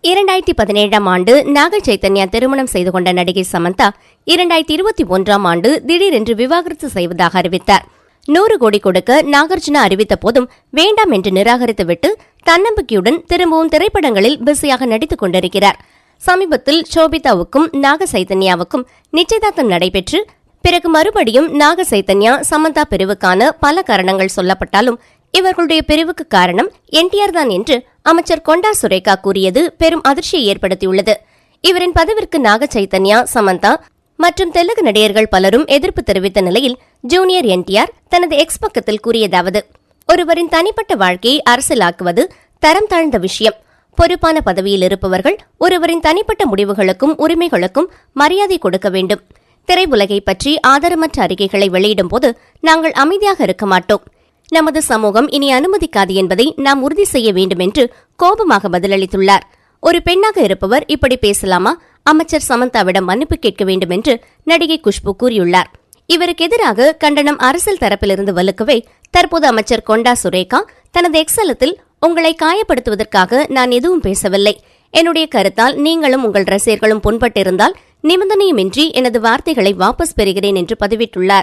2017ஆம் ஆண்டு நாக சைத்தன்யா திருமணம் செய்து கொண்ட நடிகை சமந்தா 2021ஆம் ஆண்டு திடீரென்று விவாகரத்து செய்வதாக அறிவித்தார். 100 கோடி கொடுக்க நாகார்ஜுனா அறிவித்த போதும் வேண்டாம் என்று நிராகரித்துவிட்டு தன்னம்பிக்கையுடன் திரும்பவும் திரைப்படங்களில் பிஸியாக நடித்துக் கொண்டிருக்கிறார். சமீபத்தில் சோபிதாவுக்கும் நாக சைத்தன்யாவுக்கும் நிச்சயதார்த்தம் நடைபெற்று பிறகு மறுபடியும் நாக சைத்தன்யா சமந்தா பிரிவுக்கான பல காரணங்கள் சொல்லப்பட்டாலும் இவர்களுடைய பிரிவுக்கு காரணம் என்டிஆர் தான் என்று அமைச்சர் கொண்டா சுரேகா கூறியது பெரும் அதிர்ச்சியை ஏற்படுத்தியுள்ளது. இவரின் பதவிற்கு நாக சைத்தன்யா, சமந்தா மற்றும் தெலுங்கு நடிகர்கள் பலரும் எதிர்ப்பு தெரிவித்த நிலையில் ஜூனியர் என்டிஆர் தனது எக்ஸ் பக்கத்தில் கூறியதாவது: ஒருவரின் தனிப்பட்ட வாழ்க்கையை அரசியலாக்குவது தரம் தாழ்ந்த விஷயம். பொறுப்பான பதவியில் இருப்பவர்கள் ஒருவரின் தனிப்பட்ட முடிவுகளுக்கும் உரிமைகளுக்கும் மரியாதை கொடுக்க வேண்டும். திரையுலகை பற்றி ஆதாரமற்ற அறிக்கைகளை வெளியிடும் போது நாங்கள் அமைதியாக இருக்க மாட்டோம். நமது சமூகம் இனி அனுமதிக்காது என்பதை நாம் உறுதி செய்ய வேண்டும் என்று கோபமாக பதிலளித்துள்ளார். ஒரு பெண்ணாக இருப்பவர் இப்படி பேசலாமா? அமைச்சர் சமந்தாவிடம் மன்னிப்பு கேட்க வேண்டும் என்று நடிகை குஷ்பு கூறியுள்ளார். இவருக்கு எதிராக கண்டனம் அரசியல் தரப்பிலிருந்து வலுக்கவே தற்போது அமைச்சர் கொண்டா சுரேகா தனது எக்ஸலத்தில் உங்களை காயப்படுத்துவதற்காக நான் எதுவும் பேசவில்லை. என்னுடைய கருத்தால் நீங்களும் உங்கள் ரசிகர்களும் புண்பட்டிருந்தால் நிபந்தனையுமின்றி எனது வார்த்தைகளை வாபஸ் பெறுகிறேன் என்று பதிவிட்டுள்ளார்.